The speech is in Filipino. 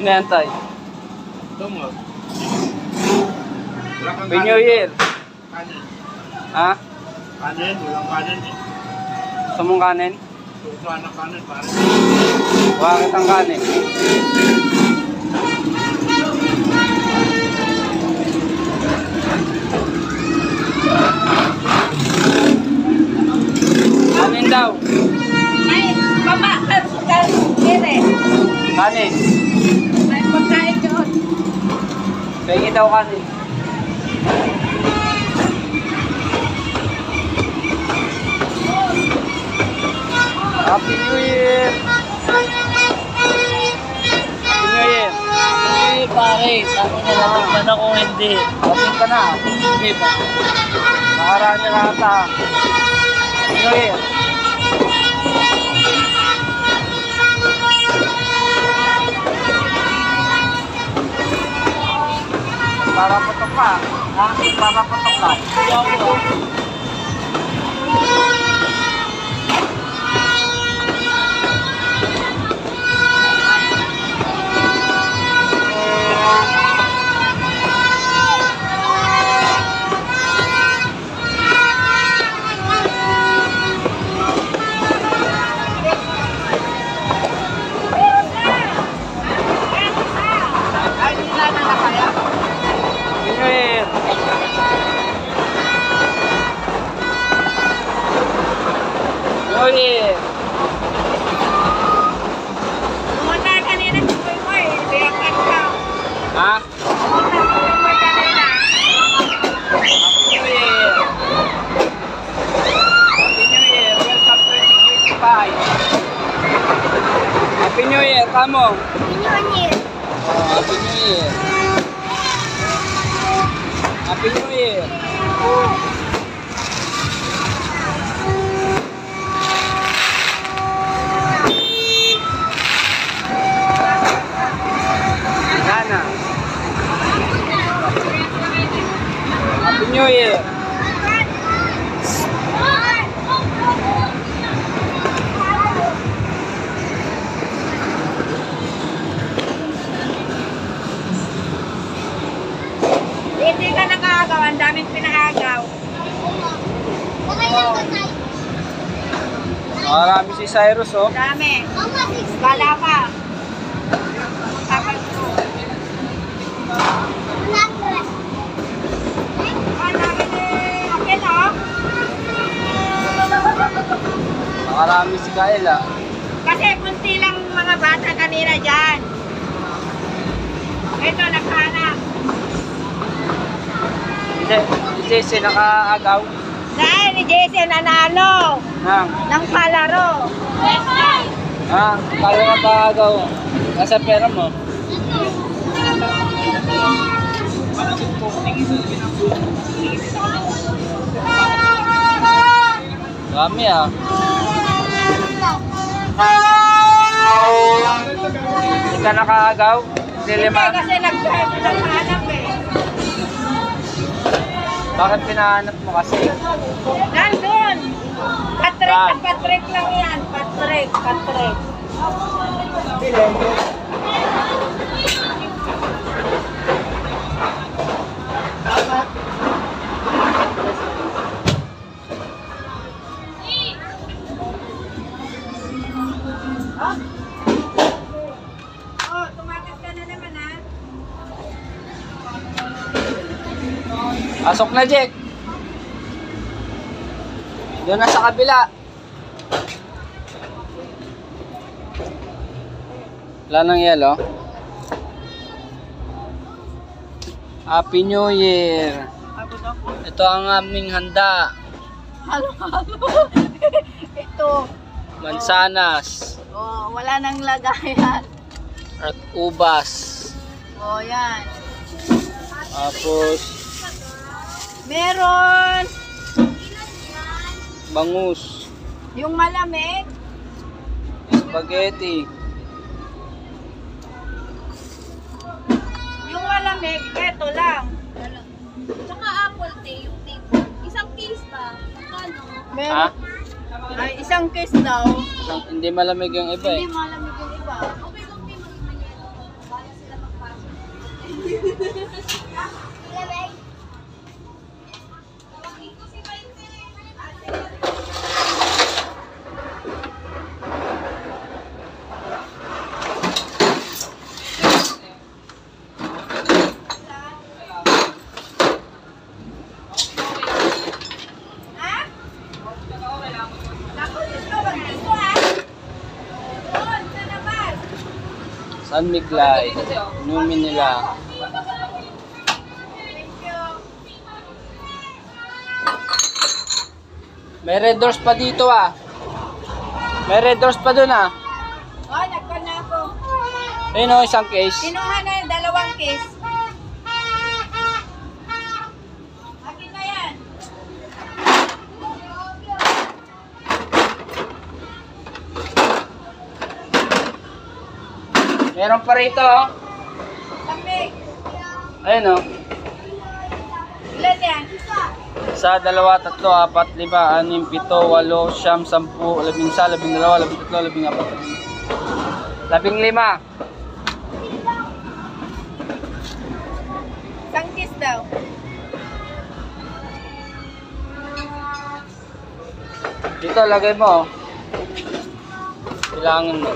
Ano yan, Tay? Ito mo. Happy New Year. Kanin. Ha? Kanin, walang kanin eh. Gusto mong kanin? Gusto ng kanin, pare. Bakit ang kanin? Kanin daw. Ay, pamakan sa kalire. Kanin. May pagkain doon. Pengi daw kanin. Happy New Year! Happy New Year! Hey, pare, sabi na naman ako hindi. Lasing ka na. Hindi ba? Nakaraan na ata. Happy New Year! Parapatok ka. Ha? Parapatok ka. Hindi ako. Happy New Year! New Year! Pumunta kanina si Boy. Biyakan ka. Ha? Pumunta si Boy kanina. Happy New Year! Happy New Year! Welcome to 2025! Happy New Year! Kamo! Pinyonir. Oh, Happy New Year! Happy New Year! Nana! Happy New Year! Hindi ka nakagaw. Ang daming pinahagaw. Marami si Cyrus, oh. Dami. Bala ka. Tapos ko. Ang dami ni Akin, oh. Nakarami si Kyle, ah. Kasi kunti lang mga bata kanina dyan. Ito, naghanap. Hindi, si Jesse nakaagaw. Dahil ni Jason nanalo Nang, ng palaro. ha? Kala na kaagaw. Nasa pera mo. Dami, ah. Hindi ka nakaagaw? Hindi Hindi lima? kasi naghanap eh. Bakit pinahanap mo kasi? Nandun. Patrick Saan? na Patrick lang yan. Patrick. Oh, tumakas ka na naman ha. Pasok na, Jack. Doon na sa kabila. Wala nang yelo. Happy New Year. Ito ang aming handa. Halo. Ito. Mansanas Oh, wala nang lagayan. at ubas. Oh, yan. Tapos Meron. bangus, Yung malamig. spaghetti, Yung malamig, eto lang. Tsaka apple tea, yung tipo. Isang case ba? Magkano? ha? Meron. Ay, isang case daw. Hindi malamig yung iba eh. Hindi malamig yung iba. Okay, kung di maging San Miglay. Inumin nila. May red doors pa dito ah. May red doors pa dun ah. Oh, nagpa na ako. Ayun o, isang case. Kinuha na yung 2 case. Akin na yan. Meron pa rito oh. Lamig. Ayun o. Ilan yan? 1, 2, 3, 4, 5, 6, 7, 8, 9, 10, 11, 12, 13, 14, 15. Isang kiss daw. Dito, lagay mo. Kailangan mo.